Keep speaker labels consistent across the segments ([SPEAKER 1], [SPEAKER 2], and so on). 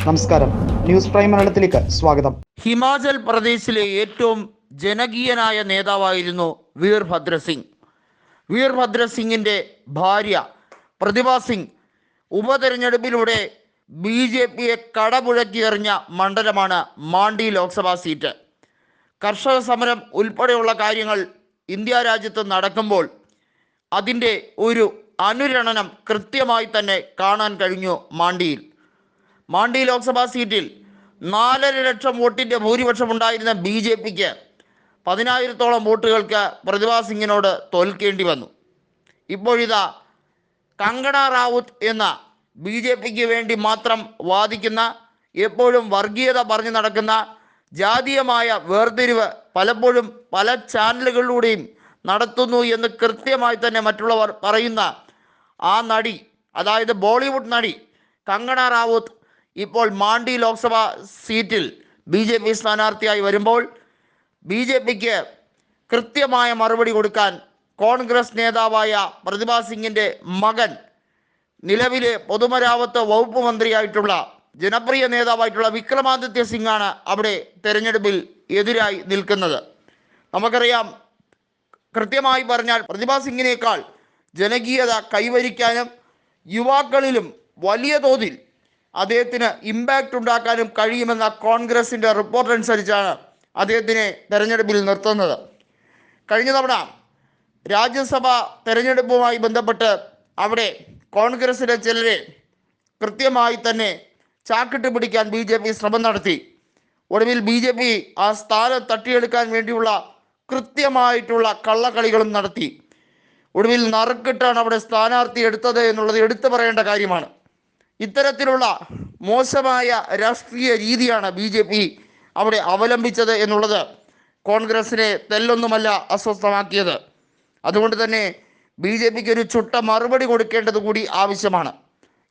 [SPEAKER 1] നമസ്കാരം, news prime മലയാളത്തിലേക്ക് സ്വാഗതം.
[SPEAKER 2] ഹിമാചൽ പ്രദേശിലെ ഏറ്റവും ജനകീയനായ നേതാവായിരുന്നു വീർഭദ്ര സിംഗ്. വീർഭദ്ര സിംഗിൻ്റെ ഭാര്യ പ്രതിഭ സിംഗ് ഉപതെരഞ്ഞെടുപ്പിലൂടെ BJPയെ കടപുഴക്കിയെറിഞ്ഞ മണ്ഡലമാണ് മാണ്ഡി ലോക്സഭാ സീറ്റ്. കർഷക സമരം ഉൾപ്പെടെയുള്ള കാര്യങ്ങൾ ഇന്ത്യ രാജ്യത്ത് നടക്കുമ്പോൾ അതിൻ്റെ ഒരു അനുരണനം കൃത്യമായി തന്നെ കാണാൻ കഴിഞ്ഞു. മാണ്ഡി ലോക്സഭാ സീറ്റിൽ 4.5 ലക്ഷം വോട്ടിൻ്റെ ഭൂരിപക്ഷം ഉണ്ടായിരുന്ന BJPക്ക് 10,000-ഓളം വോട്ടുകൾക്ക് പ്രതിഭ സിംഗിനോട് തോൽക്കേണ്ടി വന്നു. ഇപ്പോഴിതാ കങ്കണ റാവുത്ത് എന്ന BJPക്ക് വേണ്ടി മാത്രം വാദിക്കുന്ന, എപ്പോഴും വർഗീയത പറഞ്ഞു നടക്കുന്ന, ജാതീയമായ വേർതിരിവ് പലപ്പോഴും പല ചാനലുകളിലൂടെയും നടത്തുന്നു എന്ന് കൃത്യമായി തന്നെ മറ്റുള്ളവർ പറയുന്ന ആ നടി, അതായത് ബോളിവുഡ് നടി കങ്കണ റാവുത്ത് ഇപ്പോൾ മാണ്ഡി ലോക്സഭാ സീറ്റിൽ BJP സ്ഥാനാർത്ഥിയായി വരുമ്പോൾ BJPക്ക് കൃത്യമായ മറുപടി കൊടുക്കാൻ കോൺഗ്രസ് നേതാവായ പ്രതിഭ സിംഗിൻ്റെ മകൻ, നിലവിലെ പൊതുമരാമത്ത് വകുപ്പ് മന്ത്രിയായിട്ടുള്ള ജനപ്രിയ നേതാവായിട്ടുള്ള വിക്രമാദിത്യ സിംഗാണ് അവിടെ തെരഞ്ഞെടുപ്പിൽ എതിരായി നിൽക്കുന്നത്. നമുക്കറിയാം, കൃത്യമായി പറഞ്ഞാൽ പ്രതിഭ സിംഗിനേക്കാൾ ജനകീയത കൈവരിക്കാനും യുവാക്കളിലും വലിയ തോതിൽ അദ്ദേഹത്തിന് ഇമ്പാക്റ്റ് ഉണ്ടാക്കാനും കഴിയുമെന്ന കോൺഗ്രസിൻ്റെ റിപ്പോർട്ട് അനുസരിച്ചാണ് അദ്ദേഹത്തിനെ തെരഞ്ഞെടുപ്പിൽ നിർത്തുന്നത്. കഴിഞ്ഞ തവണ രാജ്യസഭാ തെരഞ്ഞെടുപ്പുമായി ബന്ധപ്പെട്ട് അവിടെ കോൺഗ്രസിലെ ചിലരെ കൃത്യമായി തന്നെ ചാക്കിട്ട് പിടിക്കാൻ BJP ശ്രമം നടത്തി. ഒടുവിൽ BJP ആ സ്ഥാനം തട്ടിയെടുക്കാൻ വേണ്ടിയുള്ള കൃത്യമായിട്ടുള്ള കള്ളക്കളികളും നടത്തി. ഒടുവിൽ നറുക്കിട്ടാണ് അവിടെ സ്ഥാനാർത്ഥി എടുത്തത് എന്നുള്ളത് എടുത്തു പറയേണ്ട കാര്യമാണ്. ഇത്തരത്തിലുള്ള മോശമായ രാഷ്ട്രീയ രീതിയാണ് BJP അവിടെ അവലംബിച്ചത് എന്നുള്ളത് കോൺഗ്രസിനെ തെല്ലൊന്നുമല്ല അസ്വസ്ഥമാക്കിയത്. അതുകൊണ്ട് തന്നെ BJPക്ക് ഒരു ചുട്ട മറുപടി കൊടുക്കേണ്ടത് കൂടി ആവശ്യമാണ്.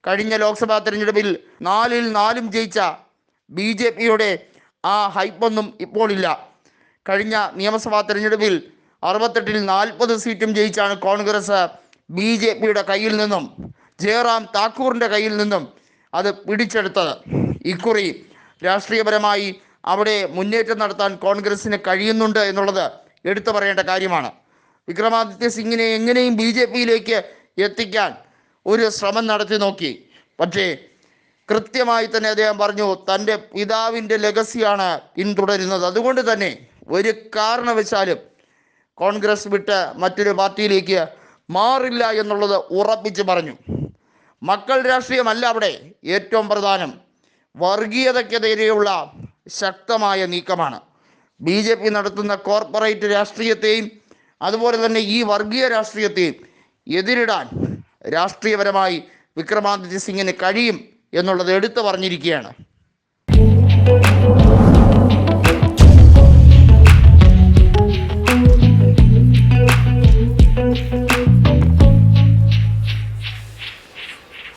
[SPEAKER 2] കഴിഞ്ഞ ലോക്സഭാ തെരഞ്ഞെടുപ്പിൽ 4-ൽ 4 ജയിച്ച BJPയുടെ ആ ഹൈപ്പൊന്നും ഇപ്പോൾ ഇല്ല. കഴിഞ്ഞ നിയമസഭാ തെരഞ്ഞെടുപ്പിൽ 68-ൽ 40 സീറ്റും ജയിച്ചാണ് കോൺഗ്രസ് BJPയുടെ കയ്യിൽ നിന്നും, ജയറാം താക്കൂറിൻ്റെ കയ്യിൽ നിന്നും അത് പിടിച്ചെടുത്തത്. ഇക്കുറി രാഷ്ട്രീയപരമായി അവിടെ മുന്നേറ്റം നടത്താൻ കോൺഗ്രസ്സിന് കഴിയുന്നുണ്ട് എന്നുള്ളത് എടുത്തു പറയേണ്ട കാര്യമാണ്. വിക്രമാദിത്യ സിംഗിനെ എങ്ങനെയും BJPയിലേക്ക് എത്തിക്കാൻ ഒരു ശ്രമം നടത്തി നോക്കി. പക്ഷേ കൃത്യമായി തന്നെ അദ്ദേഹം പറഞ്ഞു, തൻ്റെ പിതാവിൻ്റെ ലെഗസിയാണ് പിന്തുടരുന്നത്. അതുകൊണ്ട് തന്നെ ഒരു കാരണവശാലും കോൺഗ്രസ് വിട്ട് മറ്റൊരു പാർട്ടിയിലേക്ക് മാറില്ല എന്നുള്ളത് ഉറപ്പിച്ച് പറഞ്ഞു. മക്കൾ രാഷ്ട്രീയമല്ല അവിടെ ഏറ്റവും പ്രധാനം, വർഗീയതയ്ക്കെതിരെയുള്ള ശക്തമായ നീക്കമാണ്. BJP നടത്തുന്ന കോർപ്പറേറ്റ് രാഷ്ട്രീയത്തെയും അതുപോലെ തന്നെ ഈ വർഗീയ രാഷ്ട്രീയത്തെയും എതിരിടാൻ രാഷ്ട്രീയപരമായി വിക്രമാദിത്യ സിംഗിന് കഴിയും എന്നുള്ളത് എടുത്തു പറഞ്ഞിരിക്കുകയാണ്.